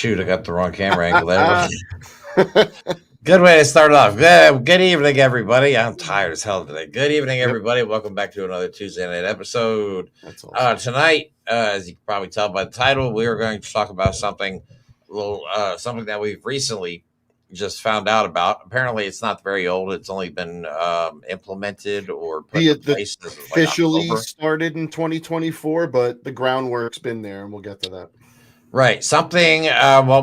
shoot, I got the wrong camera angle there. Good way to start off. Good evening, everybody. I'm tired as hell today. Good evening, everybody. Yep. Welcome back to another Tuesday night episode. That's awesome. Tonight, as you can probably tell by the title, we are going to talk about something that we've recently just found out about. Apparently, it's not very old. It's only been implemented or put in place. Officially started in 2024, but the groundwork's been there, and we'll get to that. Right. Something,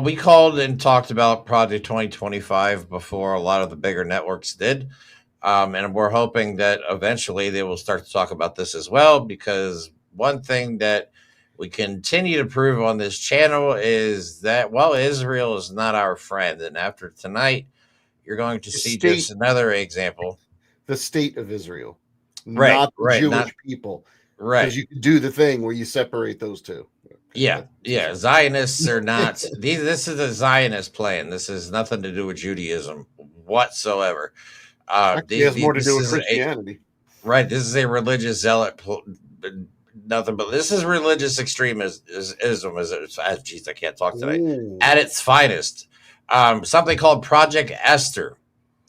we called and talked about Project 2025 before a lot of the bigger networks did. And we're hoping that eventually they will start to talk about this as well, because one thing that we continue to prove on this channel is that, Israel is not our friend. And after tonight, you're going to see just another example. The state of Israel, not the Jewish people. Right. Because you can do the thing where you separate those two. Yeah. Zionists are not. This is a Zionist plan. This has nothing to do with Judaism whatsoever. It has more to do with Christianity. Right. This is a religious zealot. Nothing but this is religious extremism. Geez, I can't talk today. Ooh. At its finest. Something called Project Esther.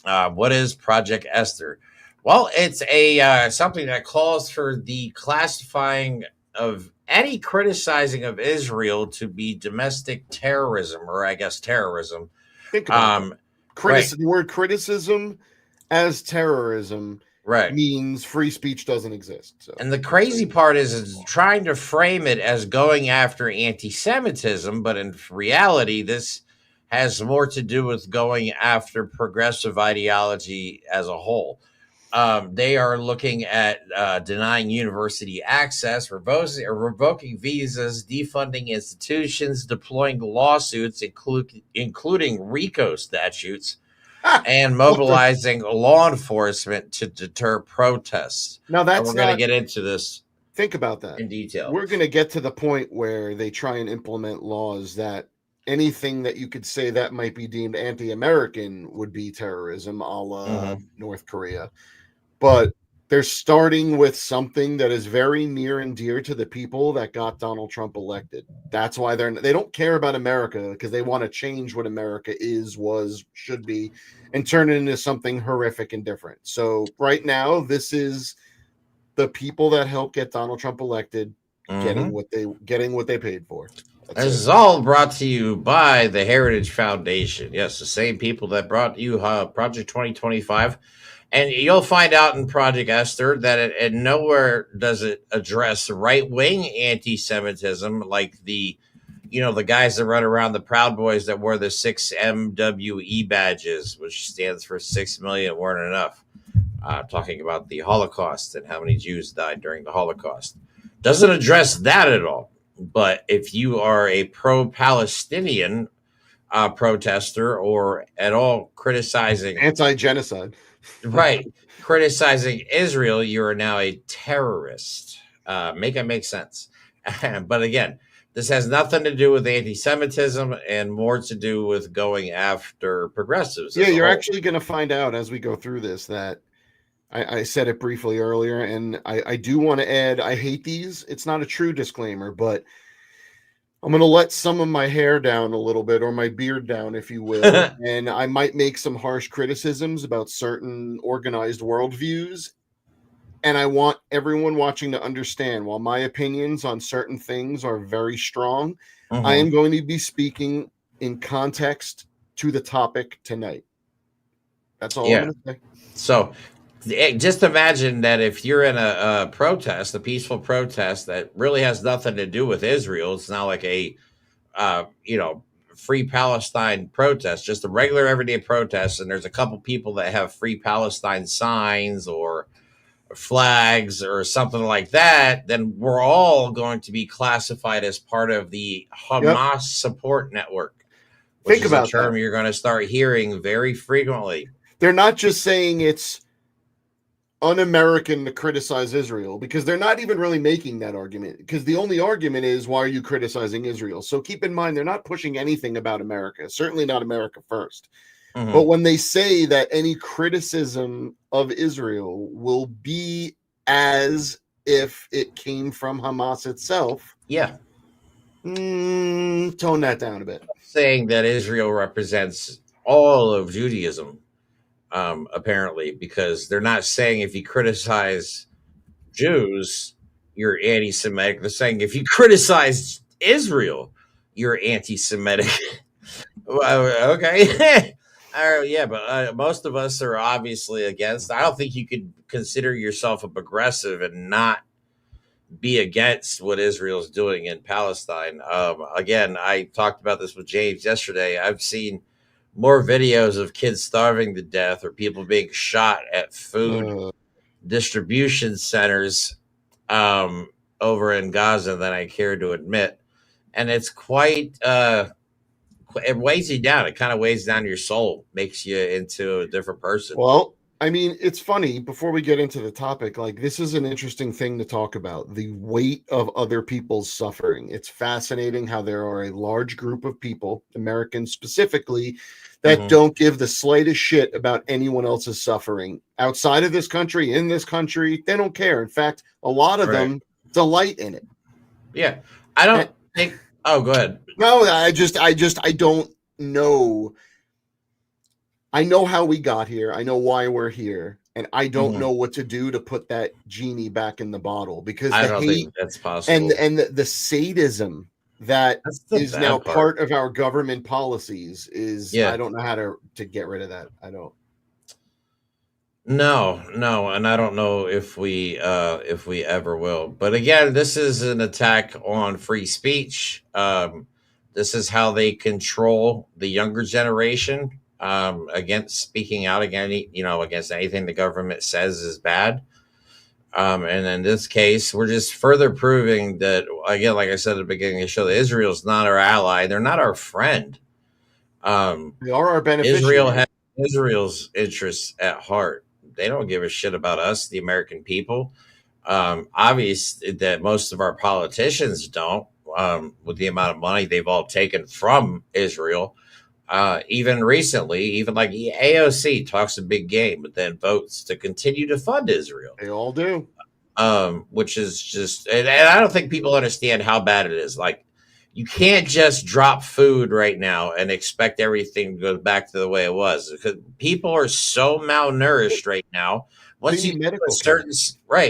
What is Project Esther? Well, it's a something that calls for the classifying of any criticizing of Israel to be domestic terrorism, or I guess terrorism. Think about the word criticism as terrorism means free speech doesn't exist. So. And the crazy part is trying to frame it as going after anti-Semitism, but in reality, this has more to do with going after progressive ideology as a whole. They are looking at denying university access, revoking visas, defunding institutions, deploying lawsuits, including RICO statutes, and mobilizing law enforcement to deter protests. Now we're going to get into this. Think about that in detail. We're going to get to the point where they try and implement laws that anything that you could say that might be deemed anti-American would be terrorism, a la North Korea. But they're starting with something that is very near and dear to the people that got Donald Trump elected. That's why they don't care about America, because they want to change what America is, was, should be, and turn it into something horrific and different. So right now, this is the people that helped get Donald Trump elected getting what they paid for. This is all brought to you by the Heritage Foundation. Yes, the same people that brought you Project 2025. And you'll find out in Project Esther that it nowhere does it address right-wing anti-Semitism, like the guys that run around, the Proud Boys that wore the 6 MWE badges, which stands for 6 million weren't enough. Talking about the Holocaust and how many Jews died during the Holocaust. Doesn't address that at all. But if you are a pro-Palestinian protester or at all criticizing anti-genocide, criticizing Israel, you are now a terrorist. Make it make sense. But again, this has nothing to do with anti-Semitism and more to do with going after progressives. Yeah, you're actually going to find out as we go through this that I said it briefly earlier, and I do want to add, I hate these. It's not a true disclaimer, but I'm going to let some of my hair down a little bit, or my beard down, if you will, and I might make some harsh criticisms about certain organized worldviews, and I want everyone watching to understand, while my opinions on certain things are very strong, I am going to be speaking in context to the topic tonight. That's all I'm going to say. So just imagine that if you're in a protest, a peaceful protest that really has nothing to do with Israel, it's not like a, Free Palestine protest, just a regular everyday protest, and there's a couple people that have Free Palestine signs or flags or something like that, then we're all going to be classified as part of the HAMAS Support Network. Think about a term you're going to start hearing very frequently. They're not just saying it's un-American to criticize Israel, because they're not even really making that argument, because the only argument is, why are you criticizing Israel? So keep in mind, they're not pushing anything about America, certainly not America first. But when they say that any criticism of Israel will be as if it came from Hamas itself, tone that down a bit. saying that Israel represents all of Judaism, apparently, because they're not saying if you criticize Jews, you're anti-Semitic. They're saying if you criticize Israel, you're anti-Semitic. Well, okay. Yeah, but most of us are obviously against. I don't think you could consider yourself a progressive and not be against what Israel's doing in Palestine. Again, I talked about this with James yesterday. I've seen more videos of kids starving to death or people being shot at food distribution centers um, over in Gaza than I care to admit. And it's quite, it weighs you down. It kind of weighs down your soul, makes you into a different person. Well, I mean, it's funny, before we get into the topic, like this is an interesting thing to talk about, the weight of other people's suffering. It's fascinating how there are a large group of people, Americans specifically, that don't give the slightest shit about anyone else's suffering outside of this country, in this country. They don't care. In fact, a lot of them delight in it. Yeah. I don't think, oh, go ahead. No, I don't know. I know how we got here. I know why we're here. And I don't know what to do to put that genie back in the bottle, because I the don't hate think that's possible. and the sadism that is now part of our government policies is, I don't know how to get rid of that. I don't. No, and I don't know if we ever will. But again, this is an attack on free speech. This is how they control the younger generation against speaking out against anything the government says is bad. And in this case, we're just further proving that, again, like I said at the beginning of the show, that Israel's not our ally. They're not our friend. They are our beneficiary. Israel has Israel's interests at heart. They don't give a shit about us, the American people. Obvious that most of our politicians don't, with the amount of money they've all taken from Israel. Even recently, even like AOC talks a big game, but then votes to continue to fund Israel. They all do. Which is just, and I don't think people understand how bad it is. Like, you can't just drop food right now and expect everything to go back to the way it was, because people are so malnourished right now. Once you get to a certain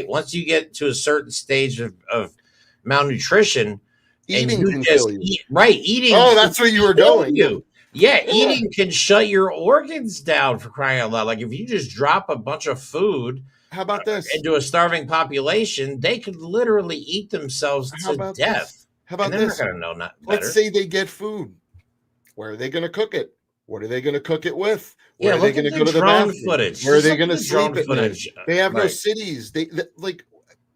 once you get to a certain stage of malnutrition, eating can kill you. Eating. Oh, that's where you were going. Yeah, eating can shut your organs down, for crying out loud. Like, if you just drop a bunch of food, how about this, into a starving population, they could literally eat themselves to death. How about this? They're not gonna know Let's say they get food. Where are they going to cook it? What are they going to cook it with? Where are they going to go to the bathroom? Footage. Where are they going to sleep at night? They have no cities. They like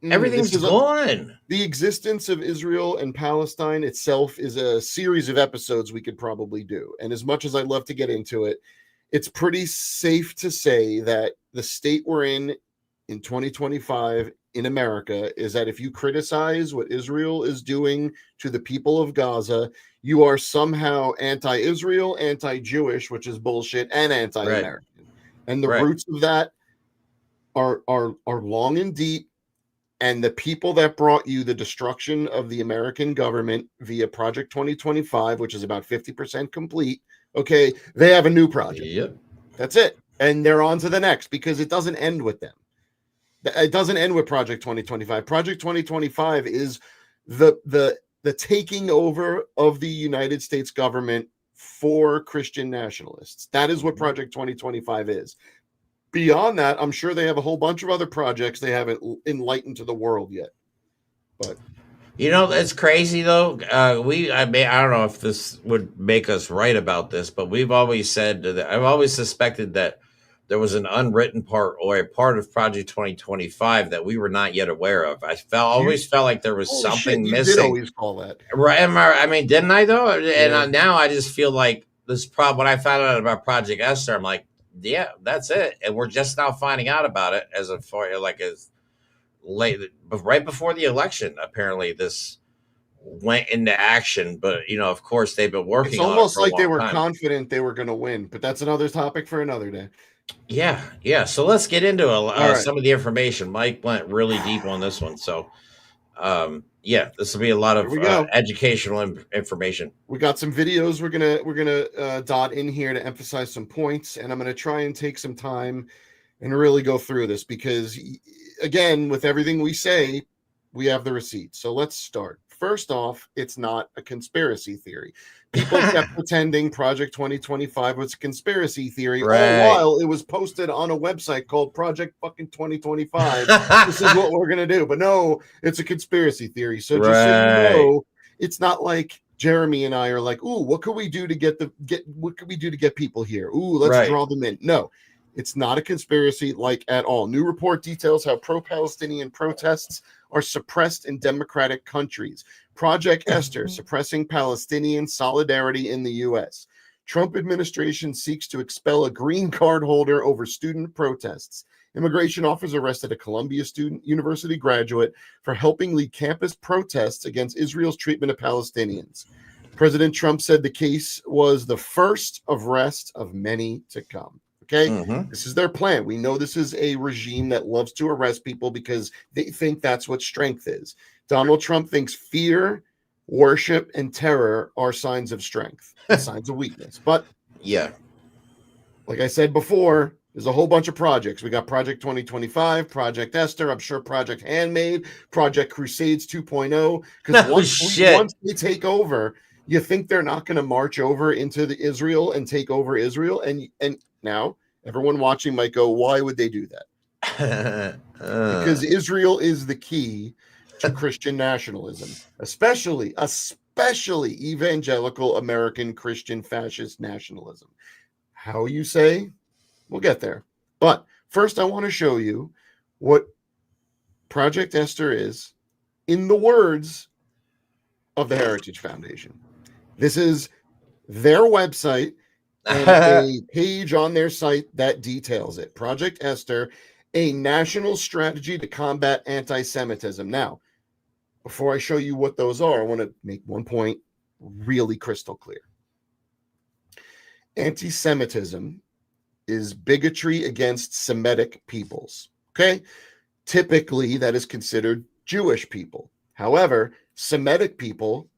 everything's gone. The existence of Israel and Palestine itself is a series of episodes we could probably do. And as much as I love to get into it, it's pretty safe to say that the state we're in 2025 in America is that if you criticize what Israel is doing to the people of Gaza, you are somehow anti-Israel, anti-Jewish, which is bullshit, and anti-American. And the roots of that are long and deep. And the people that brought you the destruction of the American government via Project 2025, which is about 50% complete, okay, they have a new project. Yep. That's it. And they're on to the next, because it doesn't end with them. It doesn't end with Project 2025. Project 2025 is the taking over of the United States government for Christian nationalists. That is what Project 2025 is. Beyond that, I'm sure they have a whole bunch of other projects they haven't enlightened to the world yet. But it's crazy though. I don't know if this would make us right about this, but we've always said that I've always suspected that there was an unwritten part or a part of Project 2025 that we were not yet aware of. Always felt like there was something missing. You did always call that. Right. I mean, didn't I though? Yeah. And now I just feel like this when I found out about Project Esther, I'm like, yeah, that's it. And we're just now finding out about it as late, right before the election. Apparently this went into action, but of course they've been working. It's almost like they were confident they were going to win, but that's another topic for another day. Yeah. So let's get into some of the information. Mike went really deep on this one. So Yeah, this will be a lot Here of we go. educational information. We got some videos we're gonna dot in here to emphasize some points, and I'm gonna try and take some time and really go through this because, again, with everything we say, we have the receipts. So let's start. First off, it's not a conspiracy theory. People kept pretending Project 2025 was a conspiracy theory, all Right. while it was posted on a website called Project fucking 2025. This is what we're going to do. But no, it's a conspiracy theory. So just so you Right. know, it's not like Jeremy and I are like, ooh, what could we do to what could we do to get people here? Ooh, let's Right. draw them in. No, it's not a conspiracy like at all. New report details how pro-Palestinian protests are suppressed in democratic countries. Project Esther suppressing Palestinian solidarity in the U.S. Trump administration seeks to expel a green card holder over student protests. Immigration officers arrested a Columbia University graduate for helping lead campus protests against Israel's treatment of Palestinians. President Trump said the case was the first arrest of many to come. Okay. Mm-hmm. This is their plan. We know this is a regime that loves to arrest people because they think that's what strength is. Donald Trump thinks fear, worship, and terror are signs of strength and signs of weakness. But yeah, like I said before, there's a whole bunch of projects. We got Project 2025, Project Esther, I'm sure Project Handmade, Project Crusades 2.0. Because once they take over, you think they're not going to march over into the Israel and take over Israel? And now everyone watching might go, why would they do that? Because Israel is the key to Christian nationalism, especially evangelical American Christian fascist nationalism. How you say? We'll get there. But first, I want to show you what Project Esther is in the words of the Heritage Foundation. This is their website and a page on their site that details it. Project Esther, a national strategy to combat anti-Semitism. Now, before I show you what those are, I want to make one point really crystal clear. Anti-Semitism is bigotry against Semitic peoples. Okay? Typically, that is considered Jewish people. However, Semitic people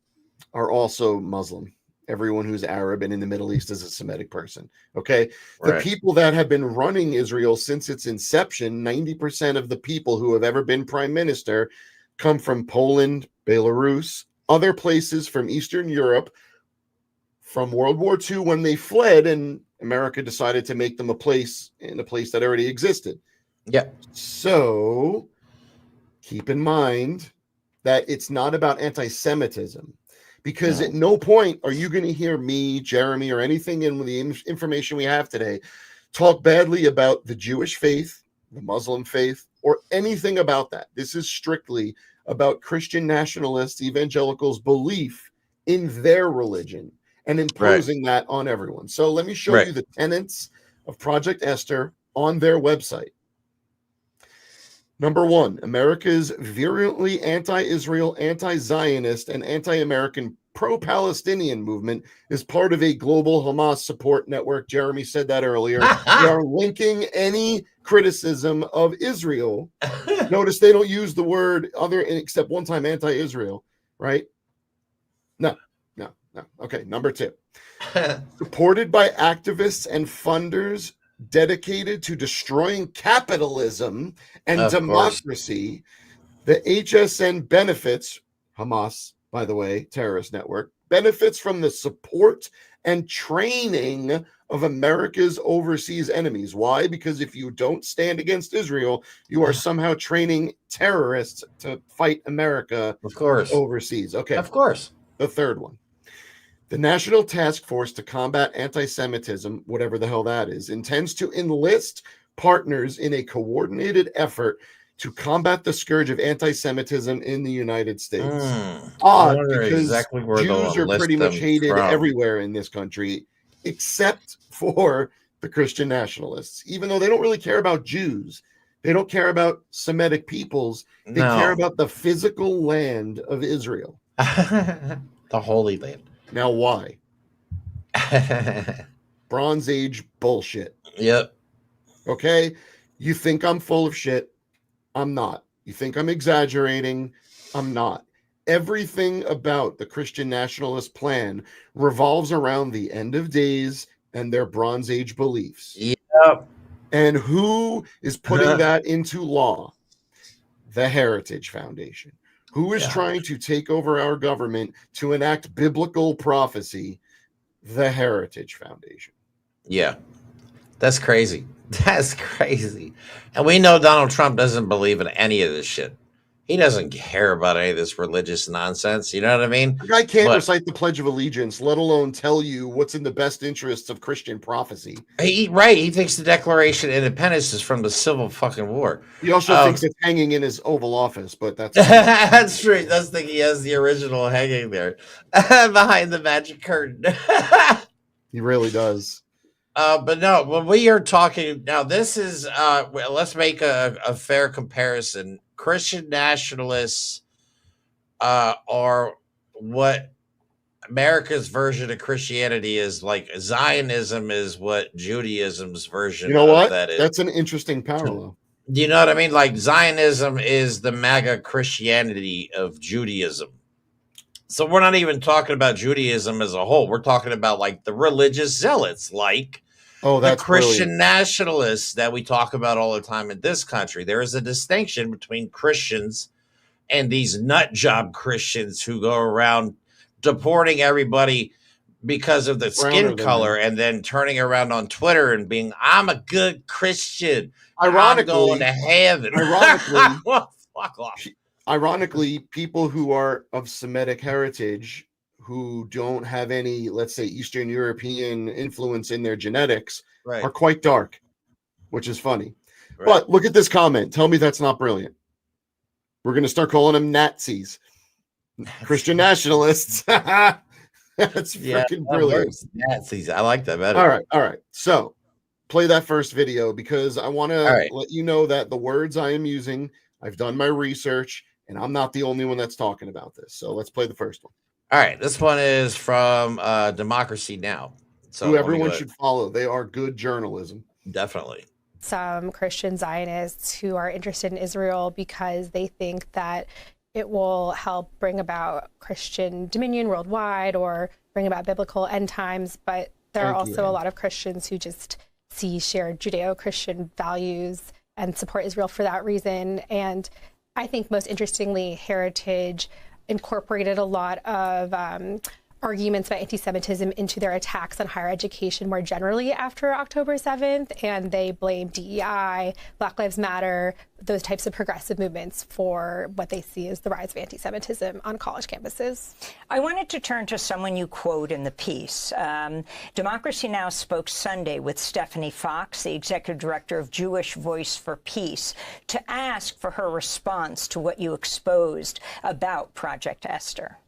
are also Muslim. Everyone who's Arab and in the Middle East is a Semitic person. Okay. The people that have been running Israel since its inception, 90% of the people who have ever been prime minister come from Poland, Belarus, other places from Eastern Europe, from World War II when they fled and America decided to make them a place that already existed. Yeah. So keep in mind that it's not about anti-Semitism. Because at no point are you going to hear me, Jeremy, or anything in the information we have today talk badly about the Jewish faith, the Muslim faith, or anything about that. This is strictly about Christian nationalists, evangelicals' belief in their religion and imposing that on everyone. So let me show you the tenets of Project Esther on their website. Number one, America's virulently anti-Israel, anti-Zionist, and anti-American pro-Palestinian movement is part of a global Hamas support network. Jeremy said that earlier. We are linking any criticism of Israel. Notice they don't use the word other except one time anti-Israel, right? No. Okay, number two. Supported by activists and funders dedicated to destroying capitalism and democracy, the HSN benefits, Hamas, by the way, terrorist network, benefits from the support and training of America's overseas enemies. Why? Because if you don't stand against Israel, you are somehow training terrorists to fight America overseas. Okay. Of course. The third one. The National Task Force to Combat Anti-Semitism, whatever the hell that is, intends to enlist partners in a coordinated effort to combat the scourge of anti-Semitism in the United States. Odd, because Jews are pretty much hated everywhere in this country, except for the Christian nationalists. Even though they don't really care about Jews, they don't care about Semitic peoples. They care about the physical land of Israel. The Holy Land. Now, why? Bronze Age bullshit. Yep. Okay? You think I'm full of shit. I'm not. You think I'm exaggerating. I'm not. Everything about the Christian nationalist plan revolves around the end of days and their Bronze Age beliefs. Yep. And who is putting that into law? The Heritage Foundation. Who is Yeah. trying to take over our government to enact biblical prophecy? The Heritage Foundation. Yeah. That's crazy. That's crazy. And we know Donald Trump doesn't believe in any of this shit. He doesn't care about any of this religious nonsense. You know what I mean? The guy can't But recite the Pledge of Allegiance, let alone tell you what's in the best interests of Christian prophecy. he thinks the Declaration of Independence is from the Civil fucking War. He also thinks it's hanging in his Oval Office, but that's that's true. That's the he has the original hanging there behind the magic curtain. he really does. But no, when we are talking now, this is let's make a fair comparison. Christian nationalists are what America's version of Christianity is like. Zionism is what Judaism's version You know of what? that is. That's an interesting parallel. Do you know what I mean? Like Zionism is the MAGA Christianity of Judaism. So we're not even talking about Judaism as a whole. We're talking about like the religious zealots, like the That's Christian brilliant. nationalists that we talk about all the time in this country. There is a distinction between Christians and these nut job Christians who go around deporting everybody because of the Browner skin than color them. and then turning around on Twitter and being, I'm a good Christian. Ironically, I'm going to heaven. Well, fuck off. Ironically, people who are of Semitic heritage who don't have any, let's say, Eastern European influence in their genetics are quite dark, which is funny. Right. But look at this comment. Tell me that's not brilliant. We're going to start calling them Nazis. Christian nationalists. That's freaking brilliant. Nazis. I like that better. All right. So play that first video because I want to let you know that the words I am using, I've done my research, and I'm not the only one that's talking about this. So let's play the first one. All right. This one is from Democracy Now! So who everyone should follow. They are good journalism. Definitely. Some Christian Zionists who are interested in Israel because they think that it will help bring about Christian dominion worldwide or bring about biblical end times. But there are also a lot of Christians who just see shared Judeo-Christian values and support Israel for that reason. And I think most interestingly, Heritage incorporated a lot of arguments about anti-Semitism into their attacks on higher education more generally after October 7th, and they blame DEI, Black Lives Matter, those types of progressive movements for what they see as the rise of anti-Semitism on college campuses. I wanted to turn to someone you quote in the piece. Democracy Now! Spoke Sunday with Stephanie Fox, the executive director of Jewish Voice for Peace, to ask for her response to what you exposed about Project Esther.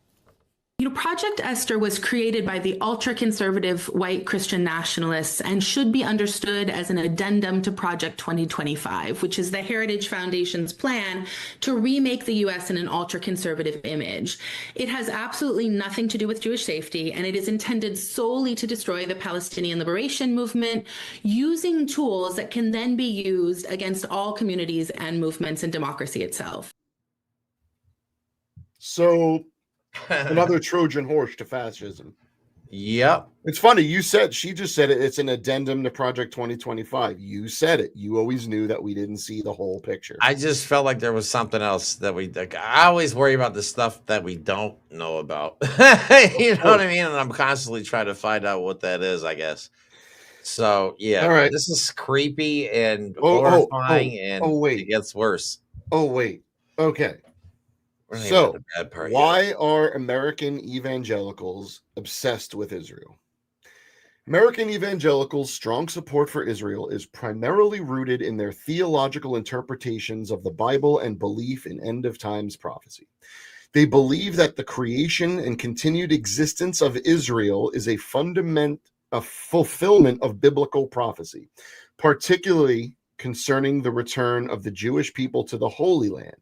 You know, Project Esther was created by the ultra-conservative white Christian nationalists and should be understood as an addendum to Project 2025, which is the Heritage Foundation's plan to remake the U.S. in an ultra-conservative image. It has absolutely nothing to do with Jewish safety, and it is intended solely to destroy the Palestinian liberation movement using tools that can then be used against all communities and movements and democracy itself. So another Trojan horse to fascism. Yep. It's funny. She just said it. It's an addendum to Project 2025. You said it. You always knew that we didn't see the whole picture. I just felt like there was something else that I always worry about the stuff that we don't know about. You know what I mean? And I'm constantly trying to find out what that is, I guess. So, yeah. All right. This is creepy and horrifying, and it gets worse. Oh, wait. Okay. So, why are American evangelicals obsessed with Israel? American evangelicals' strong support for Israel is primarily rooted in their theological interpretations of the Bible and belief in end-of-times prophecy. They believe that the creation and continued existence of Israel is a fulfillment of biblical prophecy, particularly concerning the return of the Jewish people to the Holy Land.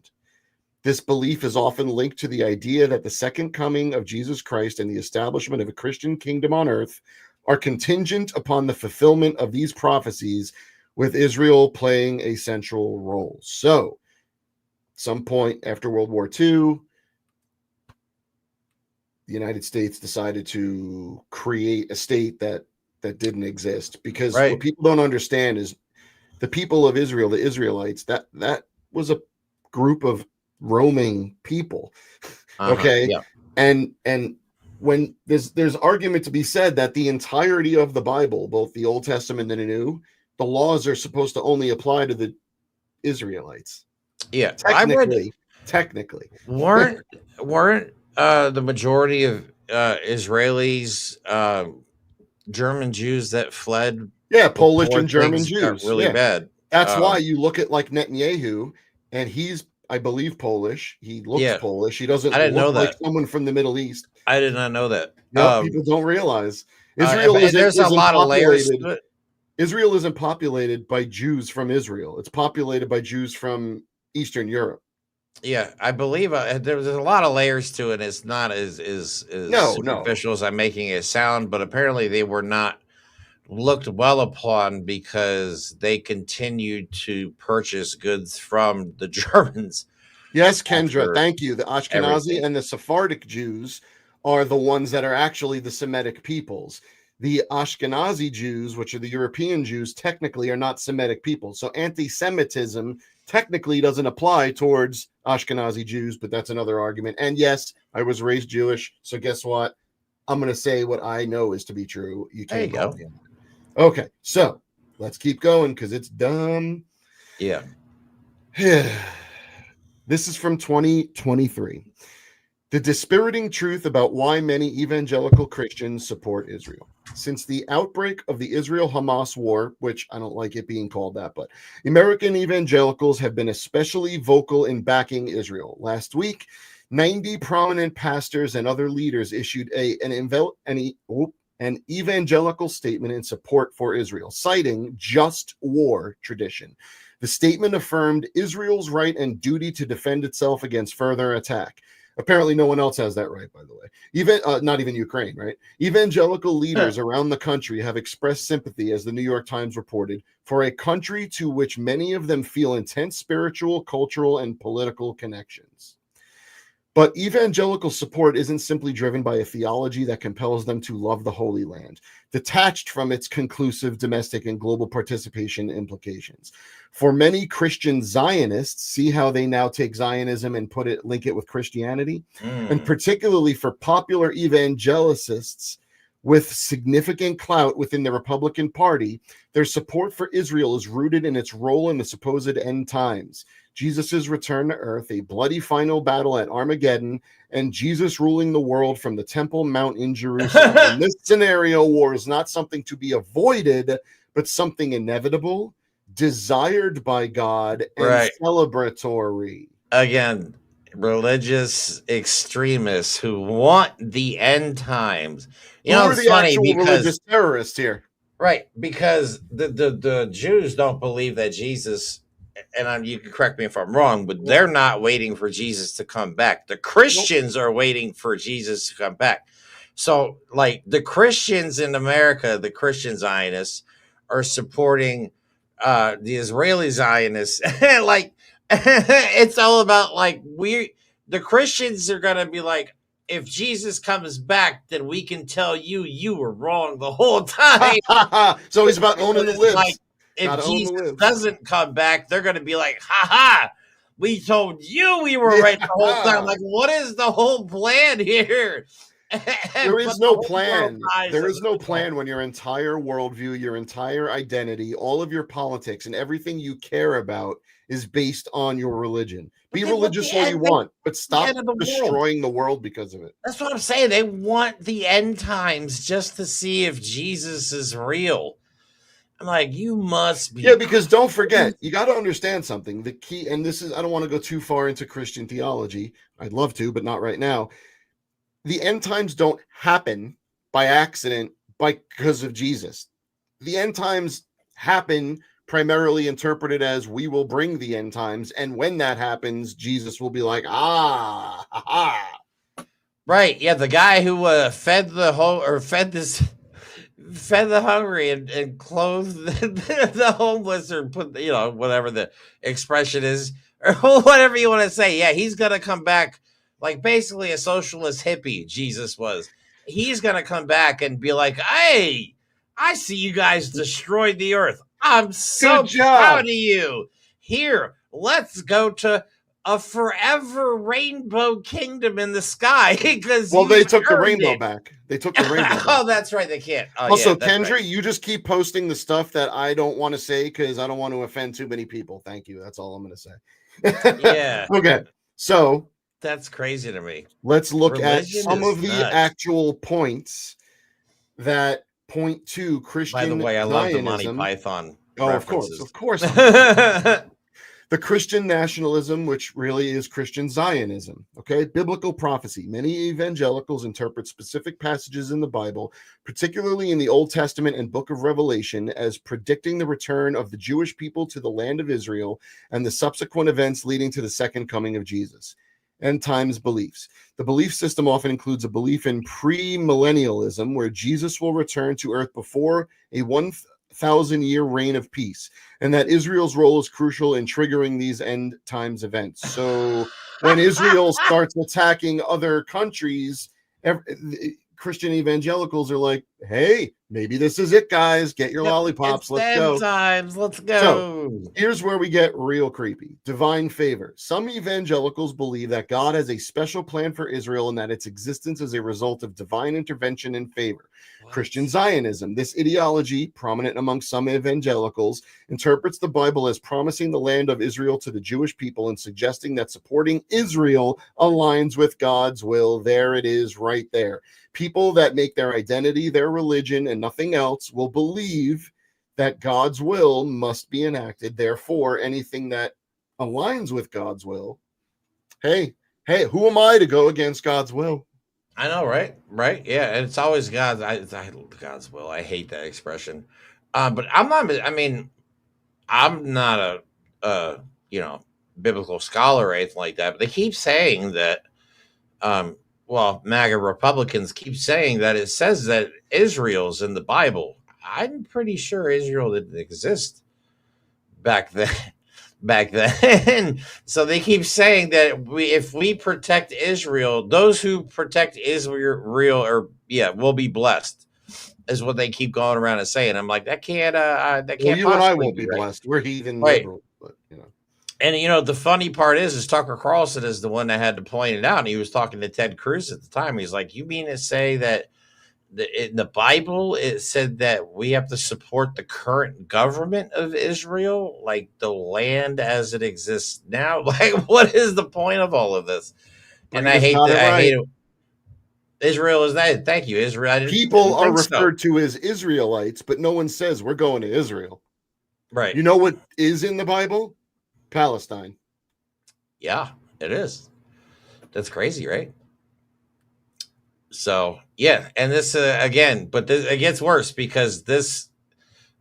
This belief is often linked to the idea that the second coming of Jesus Christ and the establishment of a Christian kingdom on earth are contingent upon the fulfillment of these prophecies, with Israel playing a central role. So, at some point after World War II, the United States decided to create a state that didn't exist. Because what people don't understand is the people of Israel, the Israelites, that was a group of roaming people. Okay. Yeah. And when there's argument to be said that the entirety of the Bible, both the Old Testament and the New, the laws are supposed to only apply to the Israelites. Yeah. Technically. Weren't the majority of Israelis German Jews that fled? Yeah, Polish and German Jews. Really bad. That's why you look at like Netanyahu, and he's, I believe, Polish. He looks Polish. He doesn't look like someone from the Middle East. I did not know that. People don't realize Israel there's a lot of layers to it. Israel isn't populated by Jews from Israel. It's populated by Jews from Eastern Europe. Yeah, I believe there's a lot of layers to it. It's not as superficial as I'm making it sound, but apparently they were not looked well upon because they continued to purchase goods from the Germans. Yes, Kendra, thank you. The Ashkenazi and the Sephardic Jews are the ones that are actually the Semitic peoples. The Ashkenazi Jews, which are the European Jews, technically are not Semitic people. So anti-Semitism technically doesn't apply towards Ashkenazi Jews, but that's another argument. And yes, I was raised Jewish, so guess what? I'm going to say what I know is to be true. You can't go. Okay, so let's keep going because it's dumb. Yeah. This is from 2023. The dispiriting truth about why many evangelical Christians support Israel. Since the outbreak of the Israel-Hamas war, which I don't like it being called that, but American evangelicals have been especially vocal in backing Israel. Last week, 90 prominent pastors and other leaders issued an evangelical statement in support for Israel, citing just war tradition. The statement affirmed Israel's right and duty to defend itself against further attack. Apparently, no one else has that right, by the way. Even not even Ukraine, right? Evangelical leaders around the country have expressed sympathy, as the New York Times reported, for a country to which many of them feel intense spiritual, cultural, and political connections. But evangelical support isn't simply driven by a theology that compels them to love the Holy Land, detached from its conclusive domestic and global participation implications. For many Christian Zionists, see how they now take Zionism and link it with Christianity? And particularly for popular evangelicists with significant clout within the Republican Party, their support for Israel is rooted in its role in the supposed end times. Jesus' return to earth, a bloody final battle at Armageddon, and Jesus ruling the world from the Temple Mount in Jerusalem. In this scenario, war is not something to be avoided, but something inevitable, desired by God, and celebratory. Again, religious extremists who want the end times. Who are the actual religious terrorists here? Right, because the Jews don't believe that Jesus, and you can correct me if I'm wrong, but they're not waiting for Jesus to come back. The Christians are waiting for Jesus to come back. So, like, the Christians in America, the Christian Zionists, are supporting the Israeli Zionists. Like, it's all about, like, the Christians are going to be like, if Jesus comes back, then we can tell you were wrong the whole time. So he's about owning the libs. Like, if Jesus doesn't come back, they're going to be like, ha, we told you we were right the whole time. Like, what is the whole plan here? There is no plan. There is no plan when your entire worldview, your entire identity, all of your politics, and everything you care about is based on your religion. Be religious all you want, but stop destroying the world because of it. That's what I'm saying. They want the end times just to see if Jesus is real. I'm like, you must be. Yeah, because don't forget, you got to understand something. The key, and this is, I don't want to go too far into Christian theology. I'd love to, but not right now. The end times don't happen by accident because of Jesus. The end times happen primarily interpreted as we will bring the end times. And when that happens, Jesus will be like, Right. Yeah. The guy who fed the hungry and clothed the homeless, or put, whatever the expression is, or whatever you want to say. Yeah. He's going to come back like basically a socialist hippie. Jesus was. He's gonna come back and be like, "Hey, I see you guys destroyed the earth. I'm so Good job. proud of you. Here, let's go to a forever rainbow kingdom in the sky because they took the rainbow back. They took the rainbow back. Oh, that's right. They can't. Oh, Also, yeah, that's Kendra, right. you just keep posting the stuff that I don't want to say because I don't want to offend too many people. Thank you. That's all I'm going to say. Yeah. Okay. So that's crazy to me. Let's look Religion at some is of the nuts. actual points that point to Christian By the way, I love the Monty Zionism. Python. Oh, references. of course. The Christian nationalism, which really is Christian Zionism. Okay, biblical prophecy. Many evangelicals interpret specific passages in the Bible, particularly in the Old Testament and Book of Revelation, as predicting the return of the Jewish people to the land of Israel and the subsequent events leading to the second coming of Jesus. End times beliefs. The belief system often includes a belief in premillennialism, where Jesus will return to earth before a 1,000-year reign of peace, and that Israel's role is crucial in triggering these end times events. So when Israel starts attacking other countries, Christian evangelicals are like, hey, maybe this is it, guys. Get your lollipops. Let's go. Times. Let's go. So here's where we get real creepy. Divine favor. Some evangelicals believe that God has a special plan for Israel and that its existence is a result of divine intervention and favor. What? Christian Zionism. This ideology, prominent among some evangelicals, interprets the Bible as promising the land of Israel to the Jewish people and suggesting that supporting Israel aligns with God's will. There it is right there. People that make their identity their religion and nothing else will believe that God's will must be enacted. Therefore, anything that aligns with God's will, hey, who am I to go against God's will? I know, right? Right? Yeah, and it's always God's. God's will. I hate that expression. But I'm not. I mean, I'm not a biblical scholar or anything like that. But they keep saying that. MAGA Republicans keep saying that it says that Israel's in the Bible. I'm pretty sure Israel didn't exist back then. So they keep saying that if we protect Israel, those who protect Israel will be blessed, is what they keep going around and saying. I'm like, that can't you and I won't be right? Blessed. We're heathen liberals, but And the funny part is Tucker Carlson is the one that had to point it out. And he was talking to Ted Cruz at the time. He's like, you mean to say that in the Bible, it said that we have to support the current government of Israel, like the land as it exists now? Like, what is the point of all of this? And I hate that. I hate it. Israel is that. Thank you, Israel. People are referred to as Israelites, but no one says we're going to Israel. Right. You know what is in the Bible? Palestine. Yeah, it is. That's crazy, right? So, yeah. And this, it gets worse because this,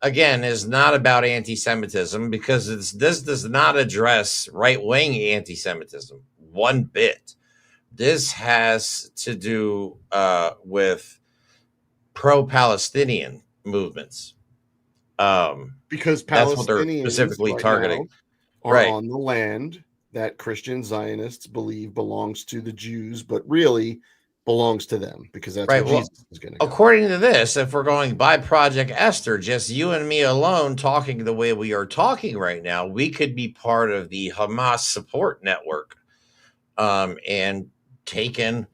again, is not about anti-Semitism, because this does not address right-wing anti-Semitism one bit. This has to do with pro-Palestinian movements. Because Palestinians that's what they're specifically targeting. Are on the land that Christian Zionists believe belongs to the Jews, but really belongs to them, because that's where Jesus is going to go. According to this, if we're going by Project Esther, just you and me alone talking the way we are talking right now, we could be part of the Hamas Support Network, and taken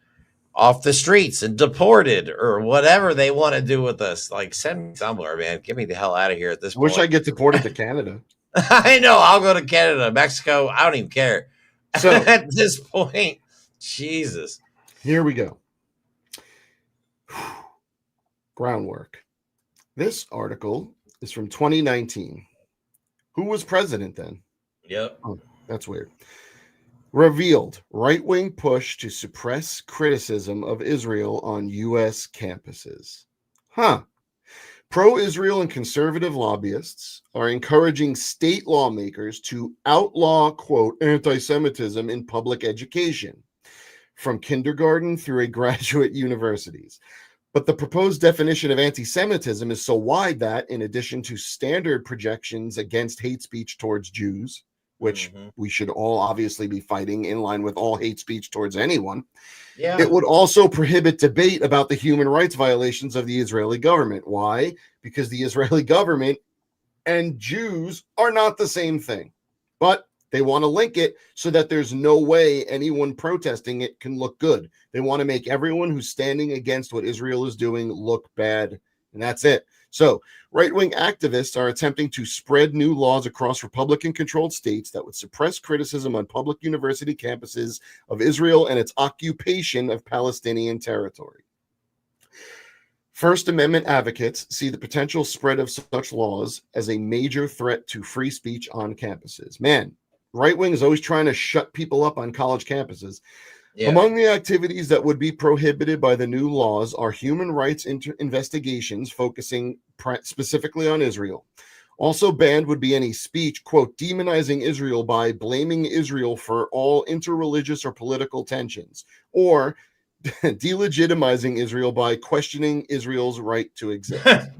off the streets and deported or whatever they want to do with us. Like, send me somewhere, man. Get me the hell out of here at this point. Wish I get deported to Canada. I know. I'll go to Canada, Mexico. I don't even care. So at this point, Jesus. Here we go. Groundwork. This article is from 2019. Who was president then? Yep. Oh, that's weird. Revealed right-wing push to suppress criticism of Israel on U.S. campuses. Pro-Israel and conservative lobbyists are encouraging state lawmakers to outlaw, quote, anti-Semitism in public education, from kindergarten through graduate universities. But the proposed definition of anti-Semitism is so wide that, in addition to standard projections against hate speech towards Jews, which we should all obviously be fighting in line with all hate speech towards anyone. Yeah. It would also prohibit debate about the human rights violations of the Israeli government. Why? Because the Israeli government and Jews are not the same thing. But they want to link it so that there's no way anyone protesting it can look good. They want to make everyone who's standing against what Israel is doing look bad. And that's it. So right-wing activists are attempting to spread new laws across Republican-controlled states that would suppress criticism on public university campuses of Israel and its occupation of Palestinian territory. First Amendment advocates see the potential spread of such laws as a major threat to free speech on campuses. Man, right wing is always trying to shut people up on college campuses. Yeah. Among the activities that would be prohibited by the new laws are human rights investigations focusing specifically on Israel. Also banned would be any speech, quote, demonizing Israel by blaming Israel for all interreligious or political tensions, or delegitimizing Israel by questioning Israel's right to exist.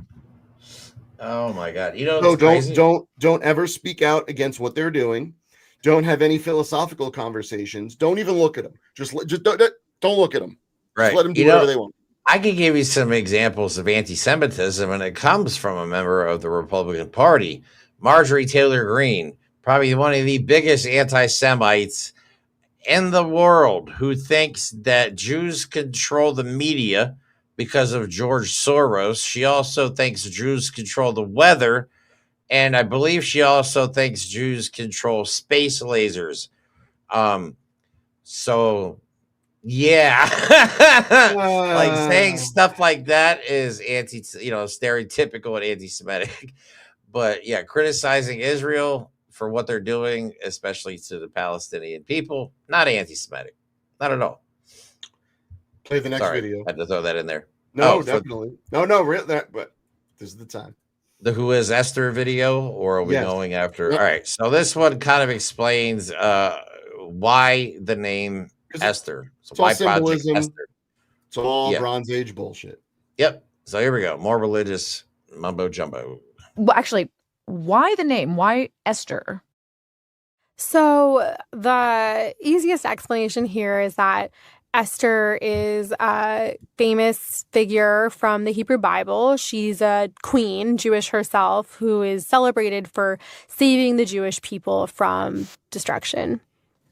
Oh my God! You know, so don't ever speak out against what they're doing. Don't have any philosophical conversations. Don't even look at them. Just don't look at them. Right. Just let them do whatever they want. I can give you some examples of anti-Semitism, and it comes from a member of the Republican Party, Marjorie Taylor Greene, probably one of the biggest anti-Semites in the world, who thinks that Jews control the media because of George Soros. She also thinks Jews control the weather, and I believe she also thinks Jews control space lasers. So yeah, like saying stuff like that is stereotypical and anti-Semitic. But yeah, criticizing Israel for what they're doing, especially to the Palestinian people, not anti-Semitic, not at all. Play the next video. I had to throw that in there. No, definitely. But this is the time. The Who Is Esther video, or are we going after? Yep. All right, so this one kind of explains why the name Esther. So why Project Esther? It's all Bronze Age bullshit. Yep. So here we go. More religious mumbo jumbo. Well, actually, why the name? Why Esther? So the easiest explanation here is that Esther is a famous figure from the Hebrew Bible. She's a queen, Jewish herself, who is celebrated for saving the Jewish people from destruction.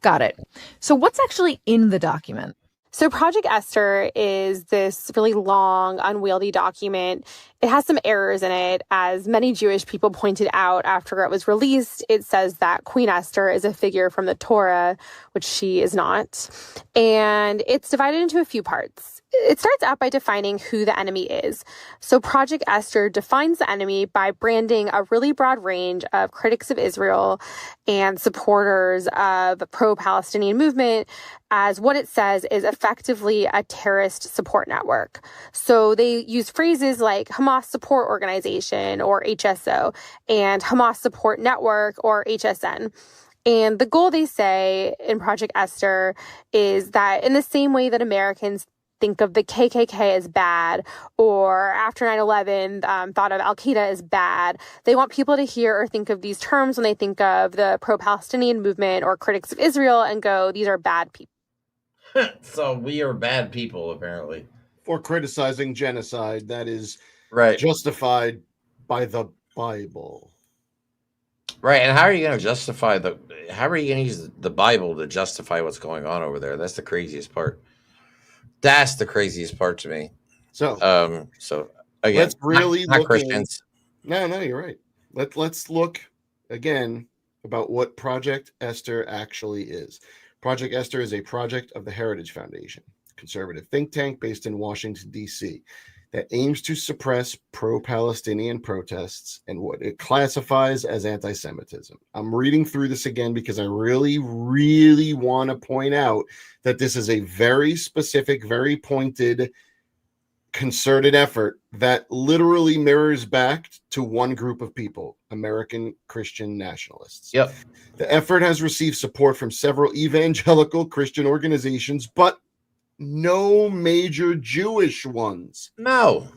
Got it. So what's actually in the document? So Project Esther is this really long, unwieldy document. It has some errors in it. As many Jewish people pointed out after it was released, it says that Queen Esther is a figure from the Torah, which she is not. And it's divided into a few parts. It starts out by defining who the enemy is. So Project Esther defines the enemy by branding a really broad range of critics of Israel and supporters of the pro-Palestinian movement as what it says is effectively a terrorist support network. So they use phrases like HAMAS Support Organization, or HSO, and HAMAS Support Network, or HSN. And the goal, they say, in Project Esther is that in the same way that Americans think of the KKK as bad, or after 9/11 thought of Al-Qaeda as bad, they want people to hear or think of these terms when they think of the pro-Palestinian movement or critics of Israel and go, these are bad people. So we are bad people, apparently. For criticizing genocide that is justified by the Bible. Right, and how are you going to justify how are you going to use the Bible to justify what's going on over there? That's the craziest part. That's the craziest part to me. So again, let's really not look Christians. No, you're right. Let's look again about what Project Esther actually is. Project Esther is a project of the Heritage Foundation, a conservative think tank based in Washington, D.C., that aims to suppress pro-Palestinian protests and what it classifies as anti-Semitism. I'm reading through this again because I really, really want to point out that this is a very specific, very pointed, concerted effort that literally mirrors back to one group of people, American Christian nationalists. Yep. The effort has received support from several evangelical Christian organizations, but no major Jewish ones. No.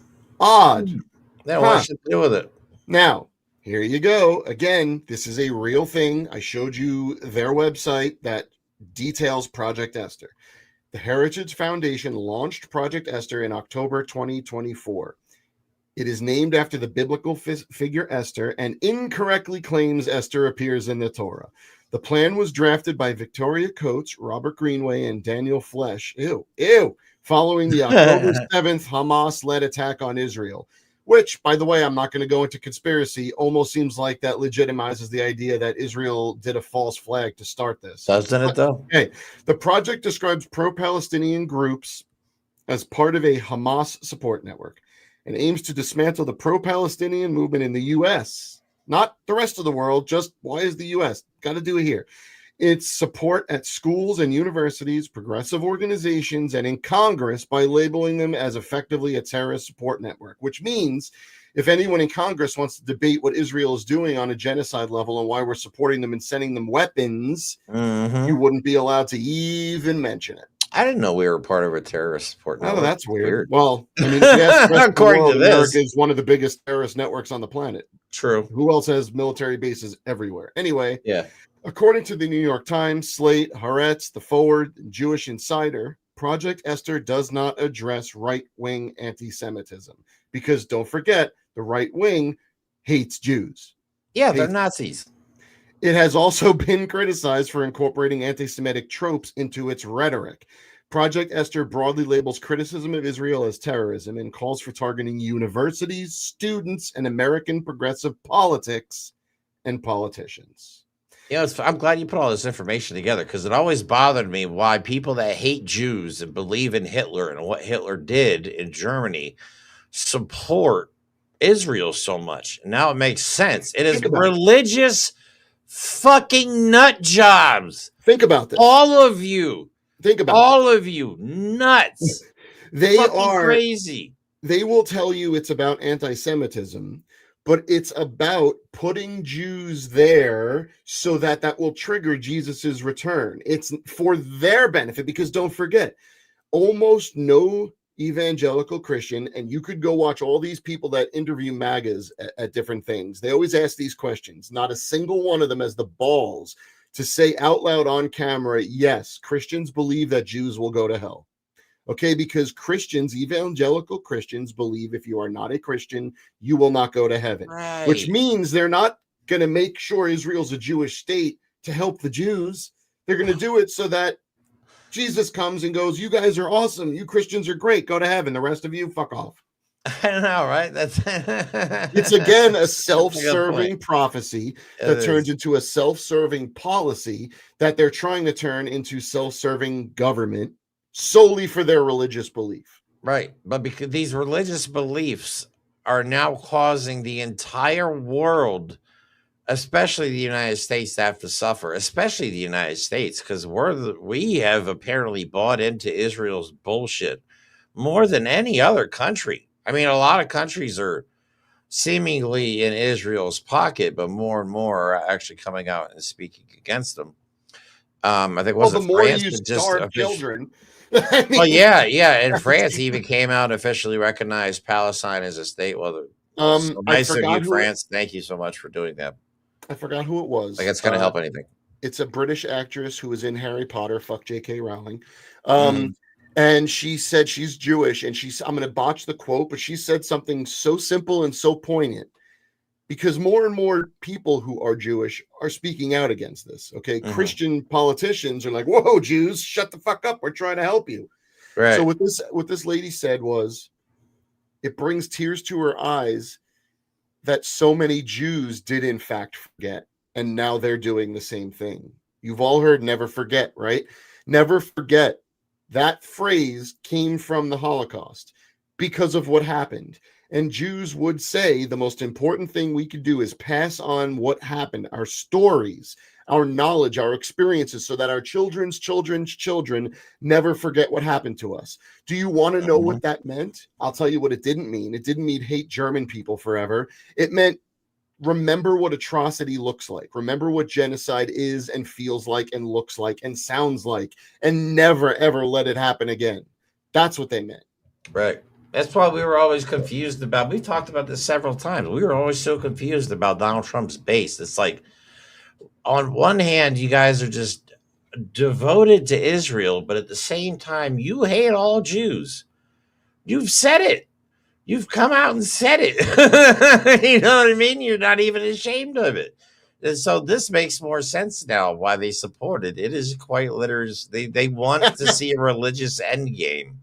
Odd. They don't want to do with it. Now, Here you go. Again, this is a real thing. I showed you their website that details Project Esther. The Heritage Foundation launched Project Esther in October 2024. It is named after the biblical figure Esther and incorrectly claims Esther appears in the Torah. The plan was drafted by Victoria Coates, Robert Greenway, and Daniel Flesch. Following the October 7th Hamas-led attack on Israel, which, by the way, I'm not going to go into conspiracy, almost seems like that legitimizes the idea that Israel did a false flag to start this. Doesn't it, though? Okay. The project describes pro-Palestinian groups as part of a Hamas Support Network and aims to dismantle the pro-Palestinian movement in the U.S., not the rest of the world. Just why is the U.S.? Got to do it here. Its support at schools and universities, progressive organizations, and in Congress by labeling them as effectively a terrorist support network, which means if anyone in Congress wants to debate what Israel is doing on a genocide level and why we're supporting them and sending them weapons, you wouldn't be allowed to even mention it. I didn't know we were part of a terrorist support network. Oh, that's weird. Well, I mean, yes, according to this, America is one of the biggest terrorist networks on the planet. True. Who else has military bases everywhere? Anyway, yeah. According to the New York Times, Slate, Haaretz, The Forward, and Jewish Insider, Project Esther does not address right-wing anti-Semitism because don't forget, the right wing hates Jews. Yeah, they're Nazis. It has also been criticized for incorporating anti-Semitic tropes into its rhetoric. Project Esther broadly labels criticism of Israel as terrorism and calls for targeting universities, students, and American progressive politics and politicians. You know, I'm glad you put all this information together because it always bothered me why people that hate Jews and believe in Hitler and what Hitler did in Germany support Israel so much. Now it makes sense. It is religious fucking nut jobs. Think about this. All of you. Think about all of you nuts. They fucking are crazy. They will tell you it's about anti-Semitism, but it's about putting Jews there so that that will trigger Jesus's return. It's for their benefit because don't forget, almost no evangelical Christian, and you could go watch all these people that interview MAGAs at different things. They always ask these questions. Not a single one of them has the balls to say out loud on camera, yes, Christians believe that Jews will go to hell. Okay, because Christians, evangelical Christians, believe if you are not a Christian, you will not go to heaven. Right. Which means they're not going to make sure Israel's a Jewish state to help the Jews. They're going to do it so that Jesus comes and goes, you guys are awesome. You Christians are great. Go to heaven. The rest of you, fuck off. I don't know, right? That's it's again a self-serving prophecy that turns into a self-serving policy that they're trying to turn into self-serving government solely for their religious belief. Right. But because these religious beliefs are now causing the entire world, especially the United States, to have to suffer, especially the United States, because we have apparently bought into Israel's bullshit more than any other country. I mean, a lot of countries are seemingly in Israel's pocket, but more and more are actually coming out and speaking against them. I think the more you starve children. Well, yeah. And France even came out and officially recognized Palestine as a state. Well, so nice of you, France. Thank you so much for doing that. I forgot who it was. Like it's going to help anything. It's a British actress who was in Harry Potter. Fuck J.K. Rowling. And she said she's Jewish, and I'm going to botch the quote, but she said something so simple and so poignant because more and more people who are Jewish are speaking out against this. Okay. Christian politicians are like, whoa, Jews, shut the fuck up. We're trying to help you. Right. So what this lady said was, it brings tears to her eyes that so many Jews did in fact forget. And now they're doing the same thing. You've all heard never forget, right? Never forget. That phrase came from the Holocaust because of what happened. And Jews would say the most important thing we could do is pass on what happened, our stories, our knowledge, our experiences, so that our children's children's children never forget what happened to us. Do you want to know what that meant? I'll tell you what it didn't mean. It didn't mean hate German people forever. It meant remember what atrocity looks like. Remember what genocide is and feels like and looks like and sounds like, and never, ever let it happen again. That's what they meant. Right. That's why we were always confused about. We've talked about this several times. We were always so confused about Donald Trump's base. It's like, on one hand, you guys are just devoted to Israel, but at the same time, you hate all Jews. You've said it. You've come out and said it. You know what I mean? You're not even ashamed of it. And so this makes more sense now why they support it. It is quite literally, they want to see a religious end game,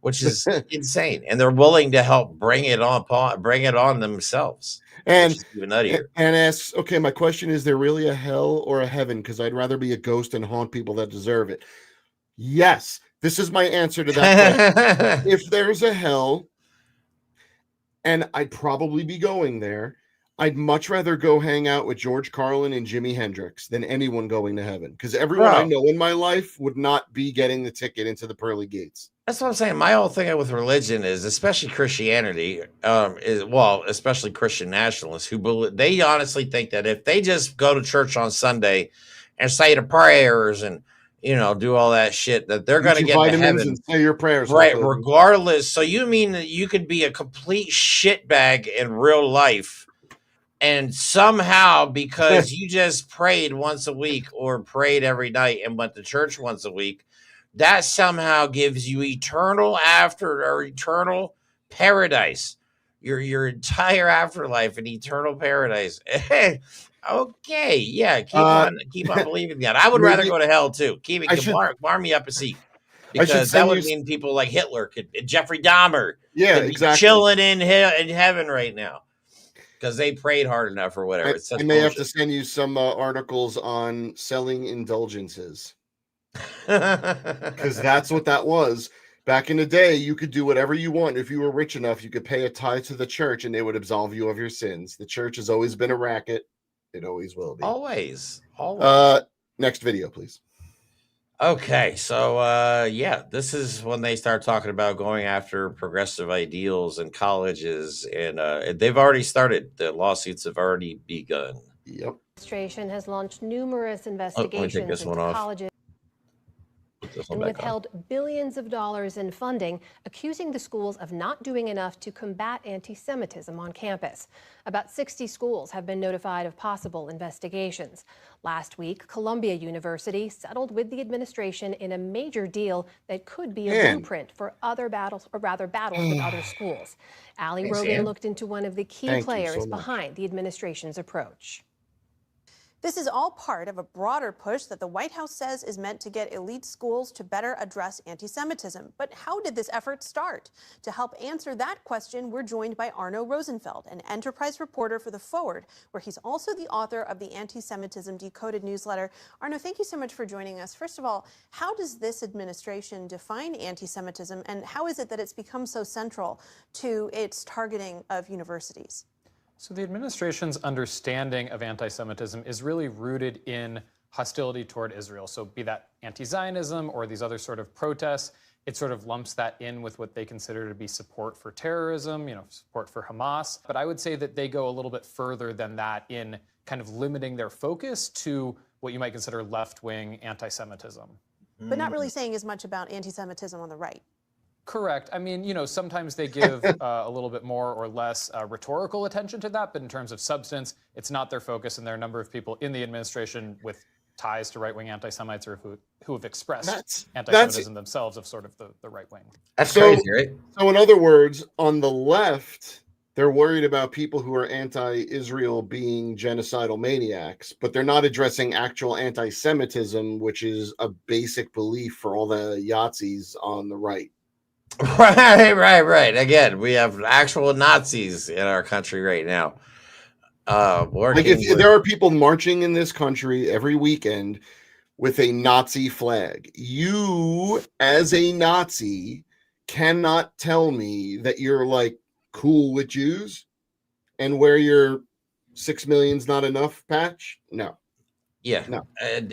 which is insane. And they're willing to help bring it on themselves. And which is even nuttier. And asks, okay, my question is, there really a hell or a heaven? Because I'd rather be a ghost and haunt people that deserve it. Yes, this is my answer to that question. If there's a hell, and I'd probably be going there, I'd much rather go hang out with George Carlin and Jimi Hendrix than anyone going to heaven. Because everyone I know in my life would not be getting the ticket into the pearly gates. That's what I'm saying. My whole thing with religion is, especially Christianity, especially Christian nationalists they honestly think that if they just go to church on Sunday and say the prayers and, do all that shit, that they're going to get to heaven. And say your prayers. Right, regardless. So you mean that you could be a complete shitbag in real life, and somehow, because you just prayed once a week or prayed every night and went to church once a week, that somehow gives you eternal paradise, your entire afterlife and eternal paradise. Okay, yeah, keep on believing that. I would rather go to hell too. Warm me up a seat, because that would mean people like Hitler Jeffrey Dahmer, could be chilling in heaven right now because they prayed hard enough or whatever. I may have to send you some articles on selling indulgences. Because that's what that was back in the day. You could do whatever you want. If you were rich enough, you could pay a tithe to the church and they would absolve you of your sins. The church has always been a racket. It always will be. Always. Next video, please. Okay, so this is when they start talking about going after progressive ideals in colleges, and they've already started. The lawsuits have already begun. Yep. Administration has launched numerous investigations into colleges and withheld billions of dollars in funding, accusing the schools of not doing enough to combat anti-Semitism on campus. About 60 schools have been notified of possible investigations. Last week, Columbia University settled with the administration in a major deal that could be a blueprint for other battles with other schools. Ali Rogan looked into one of the key players behind the administration's approach. This is all part of a broader push that the White House says is meant to get elite schools to better address anti-Semitism. But how did this effort start? To help answer that question, we're joined by Arno Rosenfeld, an enterprise reporter for The Forward, where he's also the author of the Anti-Semitism Decoded newsletter. Arno, thank you so much for joining us. First of all, how does this administration define anti-Semitism, and how is it that it's become so central to its targeting of universities? So the administration's understanding of anti-Semitism is really rooted in hostility toward Israel. So be that anti-Zionism or these other sort of protests, it sort of lumps that in with what they consider to be support for terrorism, support for Hamas. But I would say that they go a little bit further than that in kind of limiting their focus to what you might consider left-wing anti-Semitism. But not really saying as much about anti-Semitism on the right. Correct. I mean, sometimes they give a little bit more or less rhetorical attention to that, but in terms of substance, it's not their focus, and there are a number of people in the administration with ties to right-wing anti-Semites or who have expressed anti-Semitism themselves of sort of the right wing. That's crazy, right? So in other words, on the left, they're worried about people who are anti-Israel being genocidal maniacs, but they're not addressing actual anti-Semitism, which is a basic belief for all the Yahtzees on the right. Right. Again, we have actual Nazis in our country right now. There are people marching in this country every weekend with a Nazi flag. You, as a Nazi, cannot tell me that you're like cool with Jews and wear your 6 million's not enough patch. No. Yeah. No.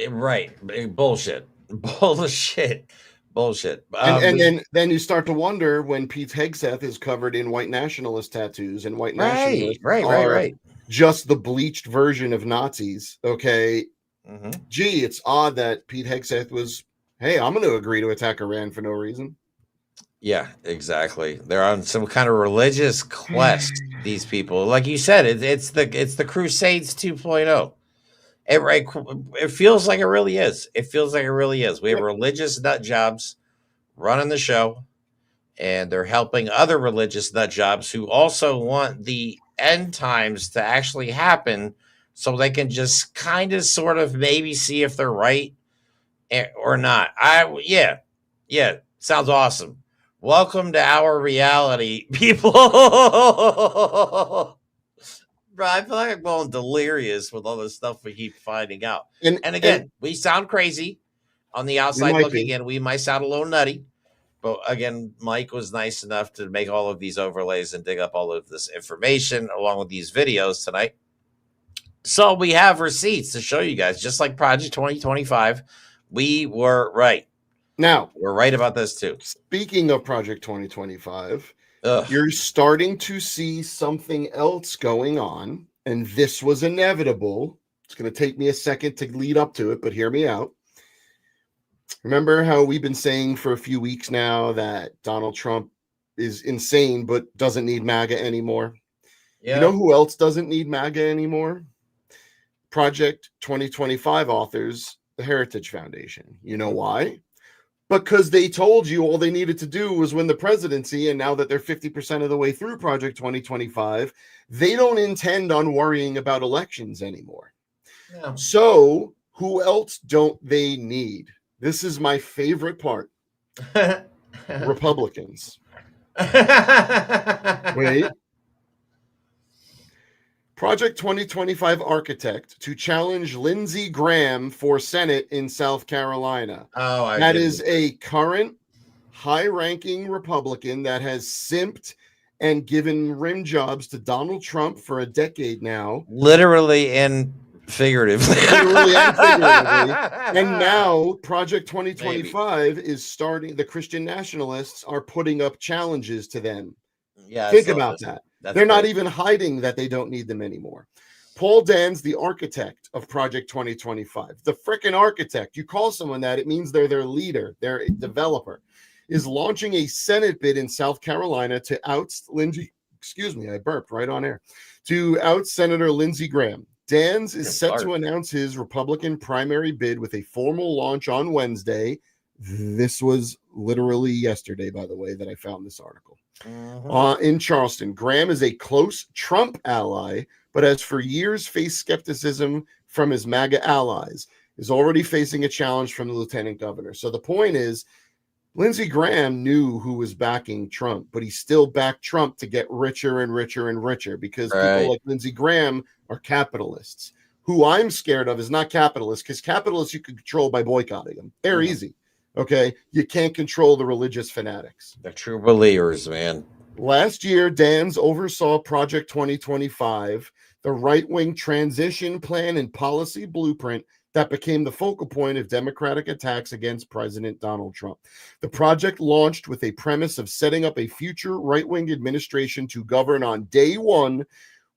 Right. Bullshit. And then you start to wonder when Pete Hegseth is covered in white nationalist tattoos, and white nationalists are just the bleached version of Nazis. Okay. Mm-hmm. Gee, it's odd that Pete Hegseth was, hey, I'm going to agree to attack Iran for no reason. Yeah, exactly. They're on some kind of religious quest. These people, like you said, it's the Crusades 2.0. It feels like it really is. It feels like it really is. We have religious nut jobs running the show, and they're helping other religious nut jobs who also want the end times to actually happen, so they can just kind of, sort of, maybe see if they're right or not. Yeah, sounds awesome. Welcome to our reality, people. Bro, I feel like I'm going delirious with all the stuff we keep finding out. And again, we sound crazy on the outside looking in. We might sound a little nutty, but again, Mike was nice enough to make all of these overlays and dig up all of this information along with these videos tonight. So we have receipts to show you guys, just like Project 2025. We were right. Now, we're right about this too. Speaking of Project 2025, you're starting to see something else going on, and this was inevitable. It's going to take me a second to lead up to it, but hear me out. Remember how we've been saying for a few weeks now that Donald Trump is insane but doesn't need MAGA anymore? Yeah. You know who else doesn't need MAGA anymore? Project 2025 authors, the Heritage Foundation. You know why? Because they told you all they needed to do was win the presidency, and now that they're 50% of the way through Project 2025, they don't intend on worrying about elections anymore. Yeah. So who else don't they need? This is my favorite part. Republicans. Wait. Project 2025 architect to challenge Lindsey Graham for Senate in South Carolina. That is a current high-ranking Republican that has simped and given rim jobs to Donald Trump for a decade now. Literally and figuratively. And now Project 2025 is starting. The Christian nationalists are putting up challenges to them. Yeah, think about that. They're not even hiding that they don't need them anymore. Paul Dans, the architect of Project 2025, the frickin' architect. You call someone that, it means they're their leader, they're a developer, is launching a Senate bid in South Carolina to oust Lindsey. Excuse me, I burped right on air. To oust Senator Lindsey Graham. Dans is set to announce his Republican primary bid with a formal launch on Wednesday. This was literally yesterday, by the way, that I found this article. In Charleston. Graham is a close Trump ally, but has for years faced skepticism from his MAGA allies, is already facing a challenge from the lieutenant governor. So the point is, Lindsey Graham knew who was backing Trump, but he still backed Trump to get richer and richer and richer because people like Lindsey Graham are capitalists. Who I'm scared of is not capitalists, because capitalists you can control by boycotting them. They're easy. Okay, you can't control the religious fanatics. They're true believers, man. Last year, Dans oversaw Project 2025, the right-wing transition plan and policy blueprint that became the focal point of Democratic attacks against President Donald Trump. The project launched with a premise of setting up a future right-wing administration to govern on day one